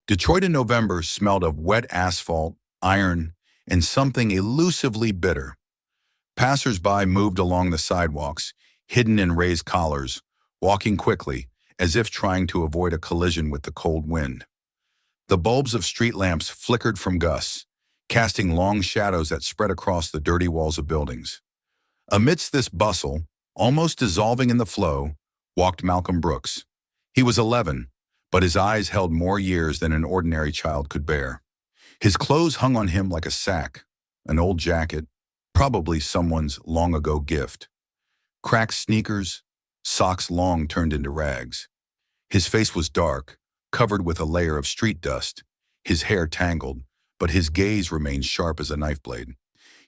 Detroit in November smelled of wet asphalt, iron, and something elusively bitter. Passers-by moved along the sidewalks, hidden in raised collars, walking quickly, as if trying to avoid a collision with the cold wind. The bulbs of street lamps flickered from gusts, casting long shadows that spread across the dirty walls of buildings. Amidst this bustle, almost dissolving in the flow, walked Malcolm Brooks. He was 11, but his eyes held more years than an ordinary child could bear. His clothes hung on him like a sack, an old jacket, probably someone's long-ago gift. Cracked sneakers, socks long turned into rags. His face was dark, covered with a layer of street dust, his hair tangled, but his gaze remained sharp as a knife blade.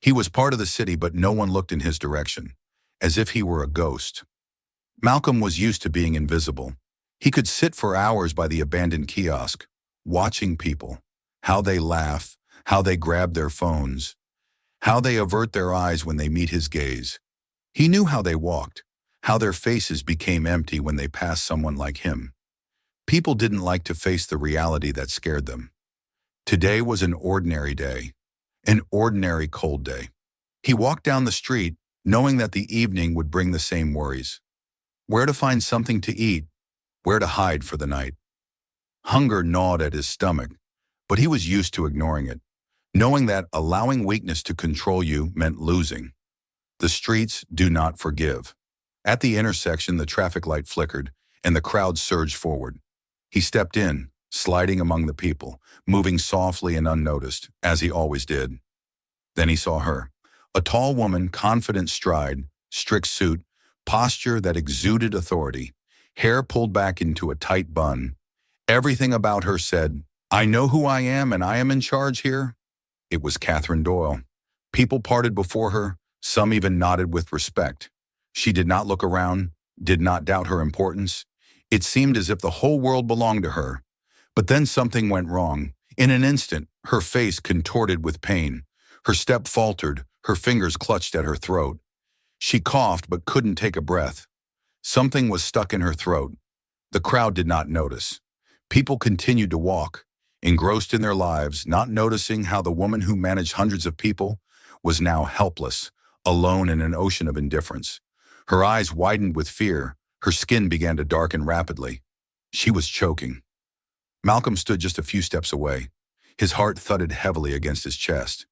He was part of the city, but no one looked in his direction, as if he were a ghost. Malcolm was used to being invisible. He could sit for hours by the abandoned kiosk, watching people, how they laugh, how they grab their phones, how they avert their eyes when they meet his gaze. He knew how they walked, how their faces became empty when they passed someone like him. People didn't like to face the reality that scared them. Today was an ordinary day, an ordinary cold day. He walked down the street, knowing that the evening would bring the same worries. Where to find something to eat, where to hide for the night. Hunger gnawed at his stomach, but he was used to ignoring it, knowing that allowing weakness to control you meant losing. The streets do not forgive. At the intersection, the traffic light flickered, and the crowd surged forward. He stepped in, sliding among the people, moving softly and unnoticed, as he always did. Then he saw her, a tall woman, confident stride, strict suit, posture that exuded authority, hair pulled back into a tight bun. Everything about her said, "I know who I am and I am in charge here." It was Catherine Doyle. People parted before her, some even nodded with respect. She did not look around, did not doubt her importance. It seemed as if the whole world belonged to her. But then something went wrong. In an instant, her face contorted with pain. Her step faltered, her fingers clutched at her throat. She coughed but couldn't take a breath. Something was stuck in her throat. The crowd did not notice. People continued to walk, engrossed in their lives, not noticing how the woman who managed hundreds of people was now helpless, alone in an ocean of indifference. Her eyes widened with fear. Her skin began to darken rapidly. She was choking. Malcolm stood just a few steps away. His heart thudded heavily against his chest.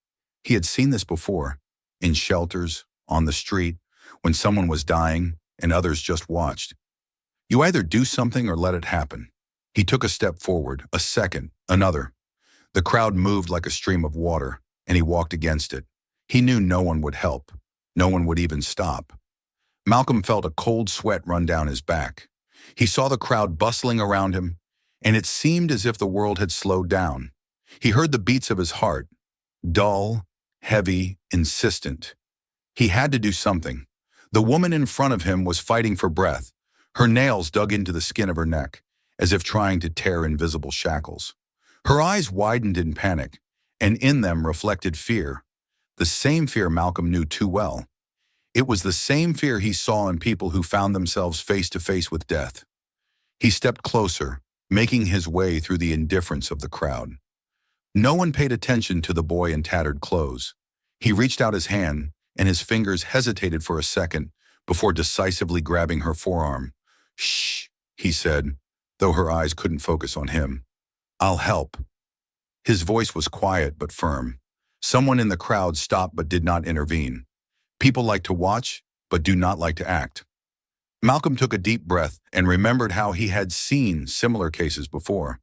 He had seen this before, in shelters, on the street, when someone was dying and others just watched. You either do something or let it happen. He took a step forward, a second, another. The crowd moved like a stream of water, and he walked against it. He knew no one would help. No one would even stop. Malcolm felt a cold sweat run down his back. He saw the crowd bustling around him, and it seemed as if the world had slowed down. He heard the beats of his heart, dull, heavy, insistent. He had to do something. The woman in front of him was fighting for breath, her nails dug into the skin of her neck, as if trying to tear invisible shackles. Her eyes widened in panic, and in them reflected fear, the same fear Malcolm knew too well. It was the same fear he saw in people who found themselves face to face with death. He stepped closer, making his way through the indifference of the crowd. No one paid attention to the boy in tattered clothes. He reached out his hand, and his fingers hesitated for a second before decisively grabbing her forearm. "Shh," he said, though her eyes couldn't focus on him. "I'll help." His voice was quiet but firm. Someone in the crowd stopped but did not intervene. People like to watch, but do not like to act. Malcolm took a deep breath and remembered how he had seen similar cases before.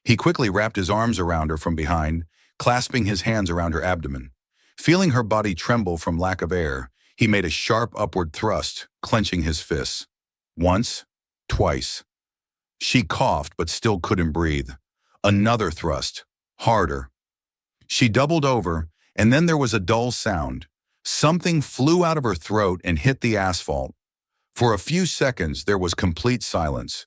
He quickly wrapped his arms around her from behind, clasping his hands around her abdomen. Feeling her body tremble from lack of air, he made a sharp upward thrust, clenching his fists. Once, twice. She coughed but still couldn't breathe. Another thrust, harder. She doubled over, and then there was a dull sound. Something flew out of her throat and hit the asphalt. For a few seconds, there was complete silence.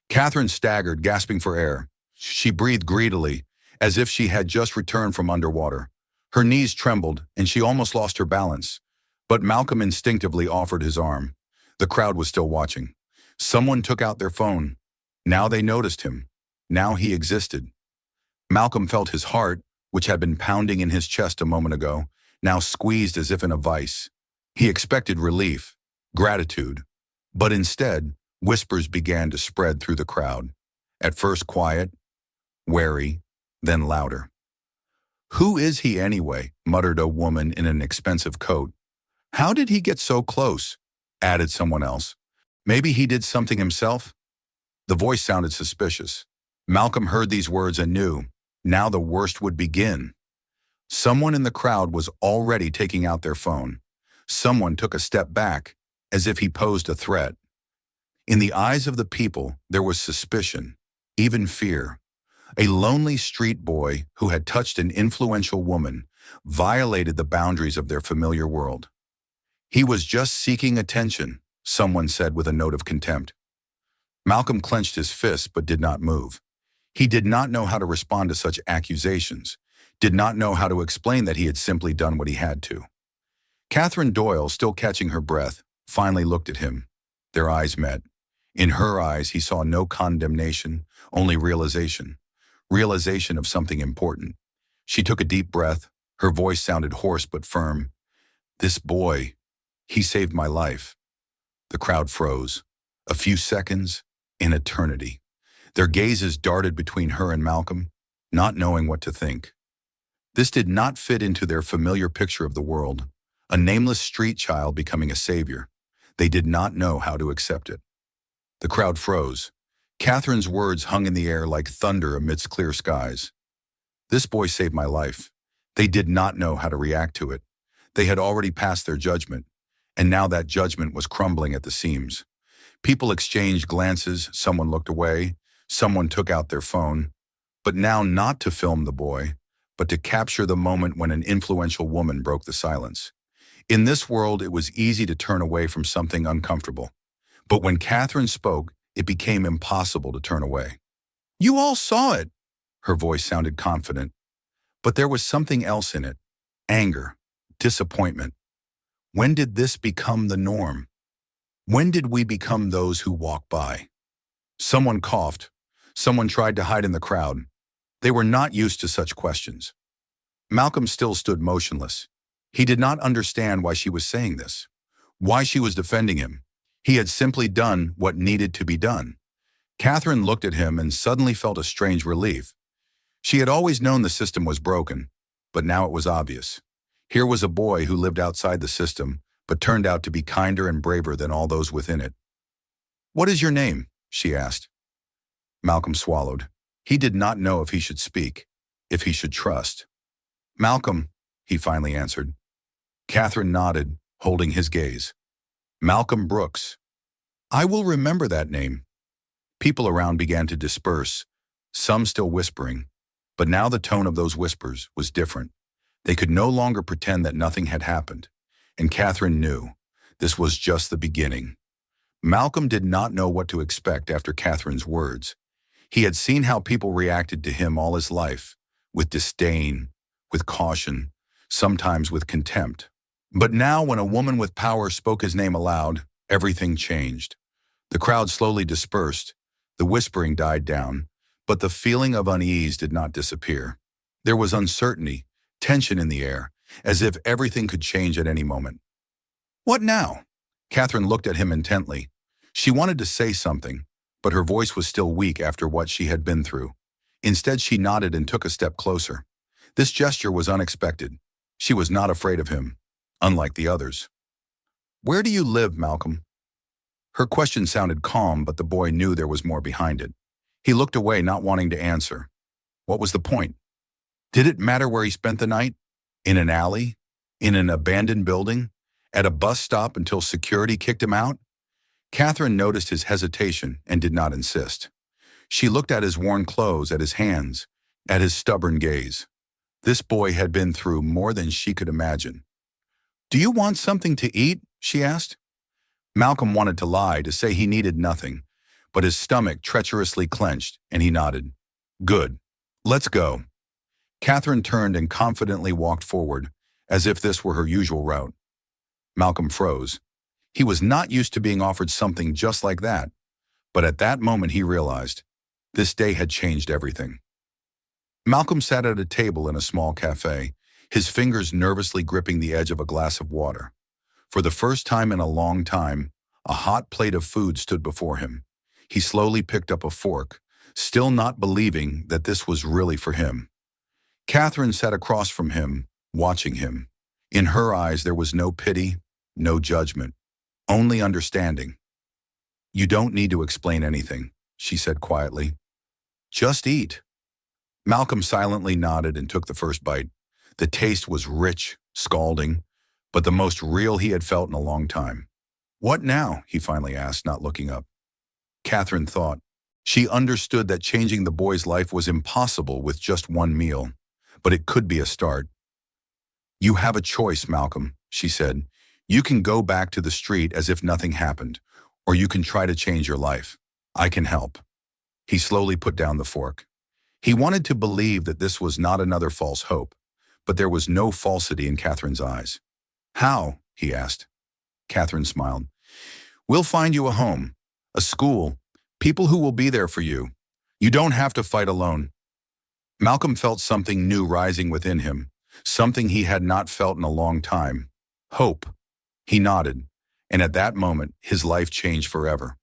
Catherine staggered, gasping for air. She breathed greedily, as if she had just returned from underwater. Her knees trembled, and she almost lost her balance. But Malcolm instinctively offered his arm. The crowd was still watching. Someone took out their phone. Now they noticed him. Now he existed. Malcolm felt his heart, which had been pounding in his chest a moment ago, now squeezed as if in a vice. He expected relief, gratitude, but instead, whispers began to spread through the crowd. At first quiet, wary, then louder. "Who is he anyway?" muttered a woman in an expensive coat. "How did he get so close?" added someone else. "Maybe he did something himself?" The voice sounded suspicious. Malcolm heard these words and knew, now the worst would begin. Someone in the crowd was already taking out their phone. Someone took a step back, as if he posed a threat. In the eyes of the people, there was suspicion, even fear. A lonely street boy who had touched an influential woman violated the boundaries of their familiar world. "He was just seeking attention," someone said with a note of contempt. Malcolm clenched his fist but did not move. He did not know how to respond to such accusations, did not know how to explain that he had simply done what he had to. Catherine Doyle, still catching her breath, finally looked at him. Their eyes met. In her eyes, he saw no condemnation, only realization. Realization of something important. She took a deep breath. Her voice sounded hoarse but firm. "This boy, he saved my life." The crowd froze. A few seconds, an eternity. Their gazes darted between her and Malcolm, not knowing what to think. This did not fit into their familiar picture of the world. A nameless street child becoming a savior. They did not know how to accept it. The crowd froze. Catherine's words hung in the air like thunder amidst clear skies. "This boy saved my life." They did not know how to react to it. They had already passed their judgment, and now that judgment was crumbling at the seams. People exchanged glances, someone looked away, someone took out their phone, but now not to film the boy, but to capture the moment when an influential woman broke the silence. In this world, it was easy to turn away from something uncomfortable. But when Catherine spoke, it became impossible to turn away. "You all saw it." Her voice sounded confident. But there was something else in it. Anger, disappointment. When did this become the norm? When did we become those who walk by? Someone coughed. Someone tried to hide in the crowd. They were not used to such questions. Malcolm still stood motionless. He did not understand why she was saying this, why she was defending him. He had simply done what needed to be done. Catherine looked at him and suddenly felt a strange relief. She had always known the system was broken, but now it was obvious. Here was a boy who lived outside the system, but turned out to be kinder and braver than all those within it. "What is your name?" she asked. Malcolm swallowed. He did not know if he should speak, if he should trust. "Malcolm," he finally answered. Catherine nodded, holding his gaze. "Malcolm Brooks. I will remember that name." People around began to disperse, some still whispering, but now the tone of those whispers was different. They could no longer pretend that nothing had happened, and Catherine knew this was just the beginning. Malcolm did not know what to expect after Catherine's words. He had seen how people reacted to him all his life, with disdain, with caution, sometimes with contempt. But now when a woman with power spoke his name aloud, everything changed. The crowd slowly dispersed, the whispering died down, but the feeling of unease did not disappear. There was uncertainty, tension in the air, as if everything could change at any moment. "What now?" Catherine looked at him intently. She wanted to say something, but her voice was still weak after what she had been through. Instead, she nodded and took a step closer. This gesture was unexpected. She was not afraid of him, unlike the others. "Where do you live, Malcolm?" Her question sounded calm, but the boy knew there was more behind it. He looked away, not wanting to answer. What was the point? Did it matter where he spent the night? In an alley? In an abandoned building? At a bus stop until security kicked him out? Catherine noticed his hesitation and did not insist. She looked at his worn clothes, at his hands, at his stubborn gaze. This boy had been through more than she could imagine. "Do you want something to eat?" she asked. Malcolm wanted to lie, to say he needed nothing, but his stomach treacherously clenched, and he nodded. "Good. Let's go." Catherine turned and confidently walked forward, as if this were her usual route. Malcolm froze. He was not used to being offered something just like that, but at that moment he realized this day had changed everything. Malcolm sat at a table in a small cafe, his fingers nervously gripping the edge of a glass of water. For the first time in a long time, a hot plate of food stood before him. He slowly picked up a fork, still not believing that this was really for him. Catherine sat across from him, watching him. In her eyes there was no pity, no judgment, only understanding. "You don't need to explain anything," she said quietly. "Just eat." Malcolm silently nodded and took the first bite. The taste was rich, scalding, but the most real he had felt in a long time. "What now?" he finally asked, not looking up. Catherine thought. She understood that changing the boy's life was impossible with just one meal, but it could be a start. "You have a choice, Malcolm," she said. "You can go back to the street as if nothing happened, or you can try to change your life. I can help." He slowly put down the fork. He wanted to believe that this was not another false hope, but there was no falsity in Catherine's eyes. "How?" he asked. Catherine smiled. "We'll find you a home, a school, people who will be there for you. You don't have to fight alone." Malcolm felt something new rising within him, something he had not felt in a long time. Hope. He nodded, and at that moment, his life changed forever.